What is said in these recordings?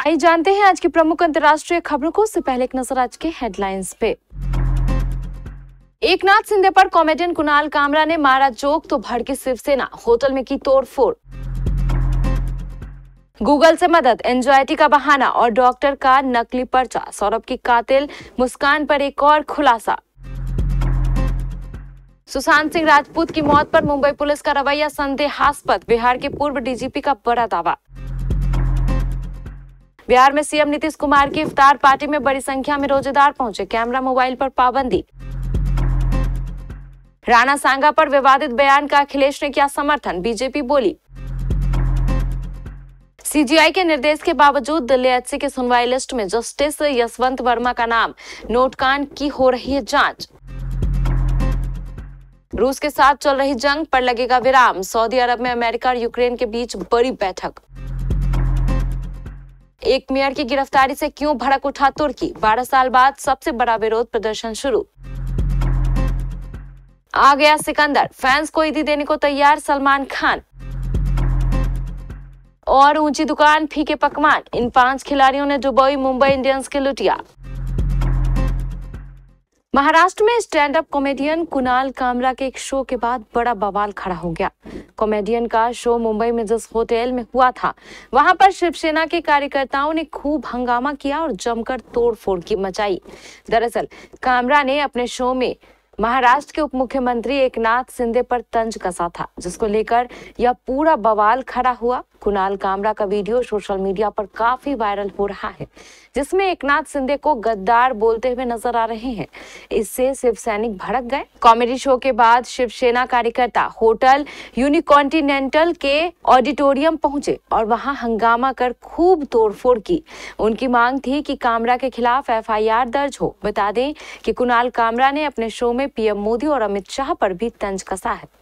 आइए जानते हैं आज की प्रमुख अंतर्राष्ट्रीय खबरों को। उससे पहले एक नजर आज के हेडलाइंस पे। एकनाथ शिंदे पर कॉमेडियन कुणाल कामरा ने मारा जोक तो भड़की शिवसेना, होटल में की तोड़फोड़। गूगल से मदद, एंजाइटी का बहाना और डॉक्टर का नकली पर्चा। सौरभ की कातिल मुस्कान पर एक और खुलासा। सुशांत सिंह राजपूत की मौत पर मुंबई पुलिस का रवैया संदेहास्पद, बिहार के पूर्व डीजीपी का बड़ा दावा। बिहार में सीएम नीतीश कुमार की इफ्तार पार्टी में बड़ी संख्या में रोजेदार पहुंचे, कैमरा मोबाइल पर पाबंदी। राणा सांगा पर विवादित बयान का अखिलेश ने किया समर्थन, बीजेपी बोली। सीजीआई के निर्देश के बावजूद दिल्ली एचसी की सुनवाई लिस्ट में जस्टिस यशवंत वर्मा का नाम, नोटकांड की हो रही है जांच। रूस के साथ चल रही जंग पर लगेगा विराम, सऊदी अरब में अमेरिका और यूक्रेन के बीच बड़ी बैठक। एक मेयर की गिरफ्तारी से क्यों भड़क उठा तुर्की, 12 साल बाद सबसे बड़ा विरोध प्रदर्शन शुरू। आ गया सिकंदर, फैंस को ईदी देने को तैयार सलमान खान। और ऊंची दुकान फीके पकवान, इन 5 खिलाड़ियों ने डुबोई मुंबई इंडियंस की लुटिया। महाराष्ट्र में stand up comedian Kunal Kamra के एक शो के बाद बड़ा बवाल खड़ा हो गया। कॉमेडियन का शो मुंबई में जिस होटल में हुआ था, वहां पर शिवसेना के कार्यकर्ताओं ने खूब हंगामा किया और जमकर तोड़फोड़ की मचाई। दरअसल कामरा ने अपने शो में महाराष्ट्र के उप मुख्यमंत्री एकनाथ शिंदे पर तंज कसा था, जिसको लेकर यह पूरा बवाल खड़ा हुआ। कुणाल कामरा का वीडियो सोशल मीडिया पर काफी वायरल हो रहा है, जिसमें एकनाथ शिंदे को गद्दार बोलते हुए नजर आ रहे हैं। इससे शिव सैनिक भड़क गए। कॉमेडी शो के बाद शिवसेना कार्यकर्ता होटल यूनिकॉन्टिनेंटल के ऑडिटोरियम पहुंचे और वहां हंगामा कर खूब तोड़फोड़ की। उनकी मांग थी कि कामरा के खिलाफ एफआईआर दर्ज हो। बता दें कि कुणाल कामरा ने अपने शो में पीएम मोदी और अमित शाह पर भी तंज कसा है।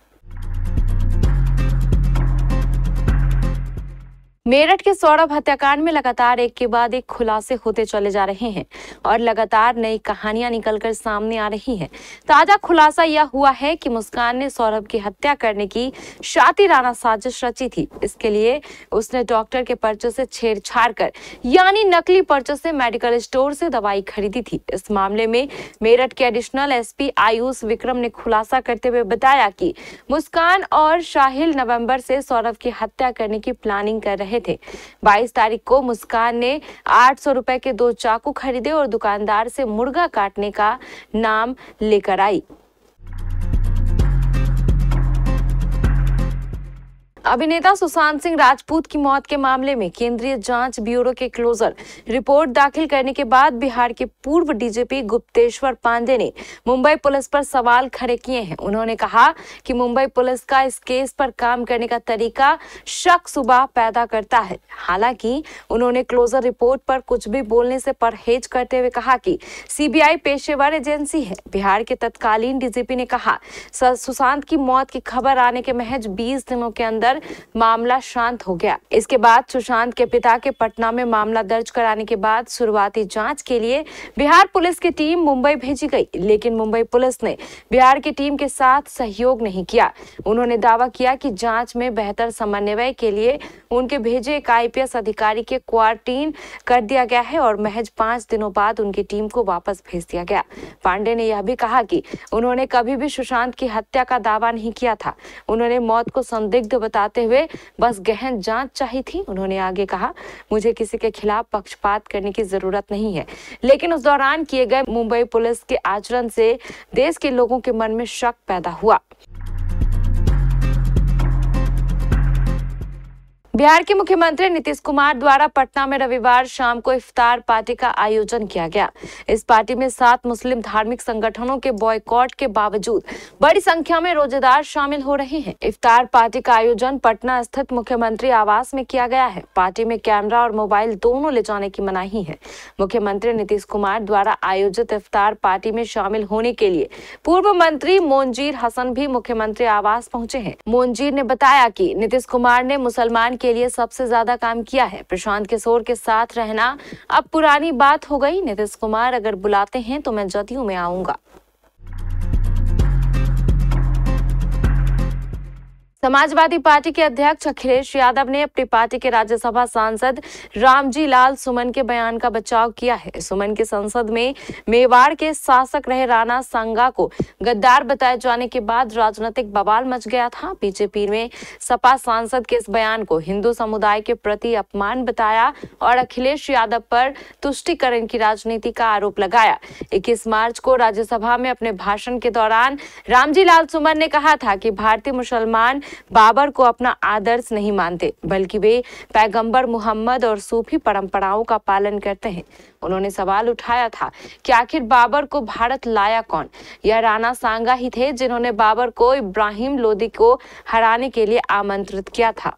मेरठ के सौरभ हत्याकांड में लगातार एक के बाद एक खुलासे होते चले जा रहे हैं और लगातार नई कहानियां निकलकर सामने आ रही हैं। ताजा खुलासा यह हुआ है कि मुस्कान ने सौरभ की हत्या करने की शातिराना साजिश रची थी। इसके लिए उसने डॉक्टर के पर्चे से छेड़छाड़ कर, यानी नकली पर्चे से मेडिकल स्टोर से दवाई खरीदी थी। इस मामले में मेरठ के एडिशनल एसपी आयुष विक्रम ने खुलासा करते हुए बताया कि मुस्कान और शाहिल नवंबर से सौरभ की हत्या करने की प्लानिंग कर रहे थे। 22 तारीख को मुस्कान ने 800 रुपए के 2 चाकू खरीदे और दुकानदार से मुर्गा काटने का नाम लेकर आई। अभिनेता सुशांत सिंह राजपूत की मौत के मामले में केंद्रीय जांच ब्यूरो के क्लोजर रिपोर्ट दाखिल करने के बाद बिहार के पूर्व डीजीपी गुप्तेश्वर पांडे ने मुंबई पुलिस पर सवाल खड़े किए हैं। उन्होंने कहा कि मुंबई पुलिस का इस केस पर काम करने का तरीका शक शुबा पैदा करता है। हालांकि उन्होंने क्लोजर रिपोर्ट पर कुछ भी बोलने से परहेज करते हुए कहा कि सीबीआई पेशेवर एजेंसी है। बिहार के तत्कालीन डीजीपी ने कहा, सुशांत की मौत की खबर आने के महज 20 दिनों के अंदर मामला शांत हो गया। इसके बाद सुशांत के पिता के पटना में मामला दर्ज कराने के बाद शुरुआती जांच के लिए बिहार पुलिस की टीम मुंबई भेजी गई, लेकिन मुंबई पुलिस ने बिहार की टीम के साथ सहयोग नहीं किया। उन्होंने दावा किया कि जांच में बेहतर समन्वय के लिए उनके भेजे एक आईपीएस अधिकारी के क्वारंटीन कर दिया गया है और महज 5 दिनों बाद उनकी टीम को वापस भेज दिया गया। पांडे ने यह भी कहा कि उन्होंने कभी भी सुशांत की हत्या का दावा नहीं किया था। उन्होंने मौत को संदिग्ध बताते हुए बस गहन जांच चाहिए थी। उन्होंने आगे कहा, मुझे किसी के खिलाफ पक्षपात करने की जरूरत नहीं है, लेकिन उस दौरान किए गए मुंबई पुलिस के आचरण से देश के लोगों के मन में शक पैदा हुआ। बिहार के मुख्यमंत्री नीतीश कुमार द्वारा पटना में रविवार शाम को इफ्तार पार्टी का आयोजन किया गया। इस पार्टी में 7 मुस्लिम धार्मिक संगठनों के बॉयकॉट के बावजूद बड़ी संख्या में रोजेदार शामिल हो रहे हैं। इफ्तार पार्टी का आयोजन पटना स्थित मुख्यमंत्री आवास में किया गया है। पार्टी में कैमरा और मोबाइल दोनों ले जाने की मनाही है। मुख्यमंत्री नीतीश कुमार द्वारा आयोजित इफ्तार पार्टी में शामिल होने के लिए पूर्व मंत्री मोनजीर हसन भी मुख्यमंत्री आवास पहुंचे हैं। मोनजीर ने बताया कि नीतीश कुमार ने मुसलमान के लिए सबसे ज्यादा काम किया है। प्रशांत किशोर के साथ रहना अब पुरानी बात हो गई। नीतीश कुमार अगर बुलाते हैं तो मैं जदयू में आऊंगा। समाजवादी पार्टी के अध्यक्ष अखिलेश यादव ने अपनी पार्टी के राज्यसभा सांसद रामजी लाल सुमन के बयान का बचाव किया है। सुमन के संसद में मेवाड़ के शासक रहे राणा सांगा को गद्दार बताए जाने के बाद राजनीतिक बवाल मच गया था। बीजेपी में सपा सांसद के इस बयान को हिंदू समुदाय के प्रति अपमान बताया और अखिलेश यादव पर तुष्टीकरण की राजनीति का आरोप लगाया। 21 मार्च को राज्यसभा में अपने भाषण के दौरान रामजी लाल सुमन ने कहा था कि भारतीय मुसलमान बाबर को अपना आदर्श नहीं मानते, बल्कि वे पैगंबर मोहम्मद और सूफी परंपराओं का पालन करते हैं। उन्होंने सवाल उठाया था कि आखिर बाबर को भारत लाया कौन? यह राणा सांगा ही थे जिन्होंने बाबर को इब्राहिम लोदी को हराने के लिए आमंत्रित किया था।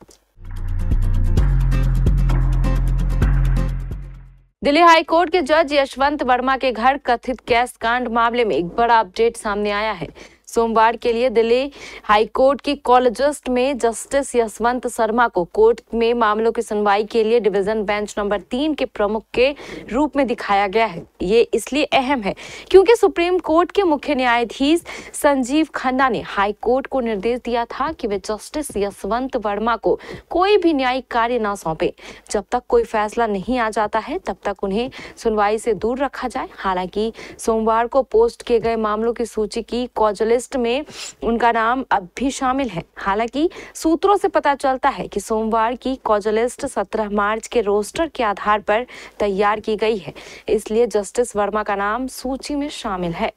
दिल्ली हाई कोर्ट के जज यशवंत वर्मा के घर कथित कैश कांड मामले में एक बड़ा अपडेट सामने आया है। सोमवार के लिए दिल्ली हाई कोर्ट की कॉलेजिस्ट में जस्टिस यशवंत शर्मा को कोर्ट में मामलों की सुनवाई के लिए डिवीजन बेंच नंबर 3 के प्रमुख के रूप में दिखाया गया है। ये इसलिए अहम है क्योंकि सुप्रीम कोर्ट के मुख्य न्यायाधीश संजीव खन्ना ने हाई कोर्ट को निर्देश दिया था कि वे जस्टिस यशवंत वर्मा को कोई भी न्यायिक कार्य न सौंपे। जब तक कोई फैसला नहीं आ जाता है तब तक उन्हें सुनवाई से दूर रखा जाए। हालांकि सोमवार को पोस्ट किए गए मामलों की सूची की कॉलेजिस्ट में उनका नाम अब भी शामिल है। हालांकि सूत्रों से पता चलता है कि सोमवार की कॉज लिस्ट 17 मार्च के रोस्टर के आधार पर तैयार की गई है, इसलिए जस्टिस वर्मा का नाम सूची में शामिल है।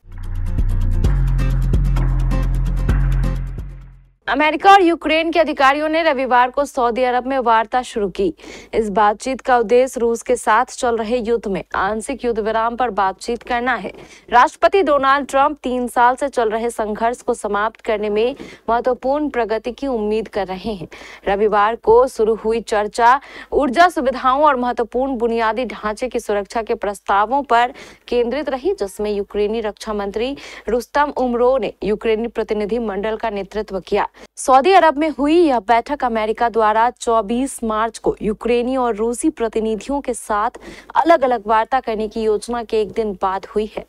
अमेरिका और यूक्रेन के अधिकारियों ने रविवार को सऊदी अरब में वार्ता शुरू की। इस बातचीत का उद्देश्य रूस के साथ चल रहे युद्ध में आंशिक युद्ध विराम पर बातचीत करना है। राष्ट्रपति डोनाल्ड ट्रंप 3 साल से चल रहे संघर्ष को समाप्त करने में महत्वपूर्ण प्रगति की उम्मीद कर रहे हैं। रविवार को शुरू हुई चर्चा ऊर्जा सुविधाओं और महत्वपूर्ण बुनियादी ढांचे की सुरक्षा के प्रस्तावों पर केंद्रित रही, जिसमें यूक्रेनी रक्षा मंत्री रुस्तम उमरोव ने यूक्रेनी प्रतिनिधि मंडल का नेतृत्व किया। सऊदी अरब में हुई यह बैठक अमेरिका द्वारा 24 मार्च को यूक्रेनी और रूसी प्रतिनिधियों के साथ अलग-अलग वार्ता करने की योजना के एक दिन बाद हुई है।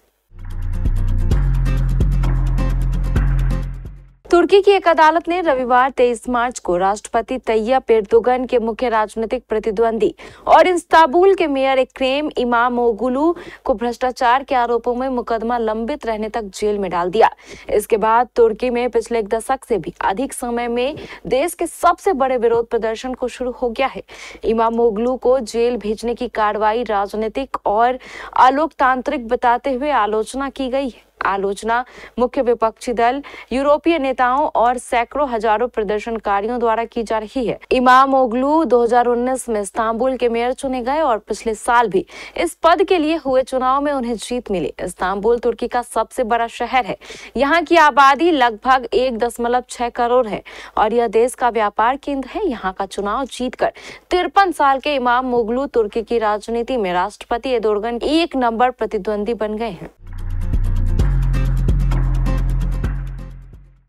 तुर्की की एक अदालत ने रविवार 23 मार्च को राष्ट्रपति तैयप एर्दोगन के मुख्य राजनीतिक प्रतिद्वंदी और इस्तांबुल के मेयर इक्रेम इमामोगलू को भ्रष्टाचार के आरोपों में मुकदमा लंबित रहने तक जेल में डाल दिया। इसके बाद तुर्की में पिछले एक दशक से भी अधिक समय में देश के सबसे बड़े विरोध प्रदर्शन को शुरू हो गया है। इमामोगलू को जेल भेजने की कार्रवाई राजनीतिक और अलोकतांत्रिक बताते हुए आलोचना की गई है। आलोचना मुख्य विपक्षी दल, यूरोपीय नेताओं और सैकड़ों हजारों प्रदर्शनकारियों द्वारा की जा रही है। इमामोगलू 2019 में इस्तांबुल के मेयर चुने गए और पिछले साल भी इस पद के लिए हुए चुनाव में उन्हें जीत मिली। इस्तांबुल तुर्की का सबसे बड़ा शहर है। यहाँ की आबादी लगभग 1.6 करोड़ है और यह देश का व्यापार केंद्र है। यहाँ का चुनाव जीतकर 53 साल के इमामोगलू तुर्की की राजनीति में राष्ट्रपति एर्दोगन के 1 नंबर प्रतिद्वंदी बन गए हैं।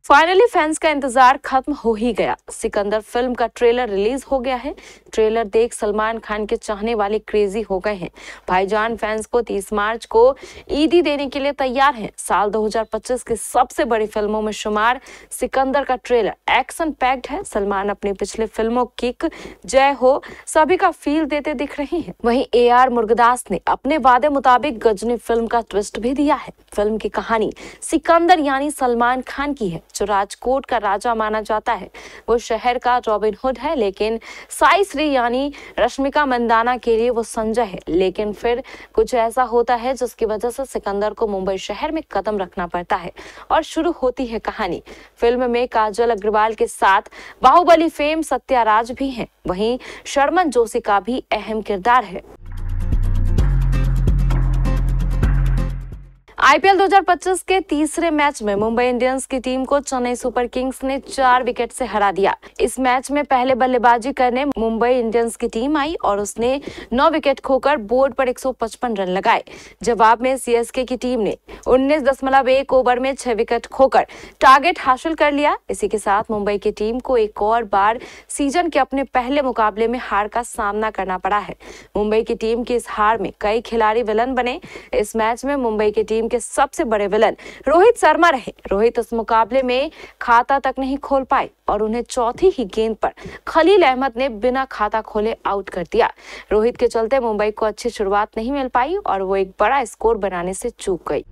फाइनली फैंस का इंतजार खत्म हो ही गया। सिकंदर फिल्म का ट्रेलर रिलीज हो गया है। ट्रेलर देख सलमान खान के चाहने वाले क्रेजी हो गए हैं। भाईजान फैंस को 30 मार्च को ईदी देने के लिए तैयार हैं। साल 2025 की सबसे बड़ी फिल्मों में शुमार सिकंदर का ट्रेलर एक्शन पैक्ड है। सलमान अपनी पिछले फिल्मों किक, जय हो सभी का फील देते दिख रहे हैं। वहीं AR मुरुगदास ने अपने वादे मुताबिक गजनी फिल्म का ट्विस्ट भी दिया है। फिल्म की कहानी सिकंदर यानी सलमान खान की है, जो राजकोट का राजा माना जाता है। वो शहर का रॉबिन हुड है, लेकिन साई श्री यानी रश्मिका मंदाना के लिए वो संजय है। लेकिन फिर कुछ ऐसा होता है जिसकी वजह से सिकंदर को मुंबई शहर में कदम रखना पड़ता है और शुरू होती है कहानी। फिल्म में काजल अग्रवाल के साथ बाहुबली फेम सत्याराज भी हैं। वहीं शर्मन जोशी का भी अहम किरदार है। IPL 2025 के तीसरे मैच में मुंबई इंडियंस की टीम को चेन्नई सुपर किंग्स ने 4 विकेट से हरा दिया। इस मैच में पहले बल्लेबाजी करने मुंबई इंडियंस की टीम आई और उसने 9 विकेट खोकर बोर्ड पर 155 रन लगाए। जवाब में CSK की टीम ने 19.1 ओवर में 6 विकेट खोकर टारगेट हासिल कर लिया। इसी के साथ मुंबई की टीम को एक और बार सीजन के अपने पहले मुकाबले में हार का सामना करना पड़ा है। मुंबई की टीम की इस हार में कई खिलाड़ी विलन बने। इस मैच में मुंबई की टीम के सबसे बड़े विलन रोहित शर्मा रहे। रोहित इस मुकाबले में खाता तक नहीं खोल पाए और उन्हें चौथी ही गेंद पर खलील अहमद ने बिना खाता खोले आउट कर दिया। रोहित के चलते मुंबई को अच्छी शुरुआत नहीं मिल पाई और वो एक बड़ा स्कोर बनाने से चूक गई।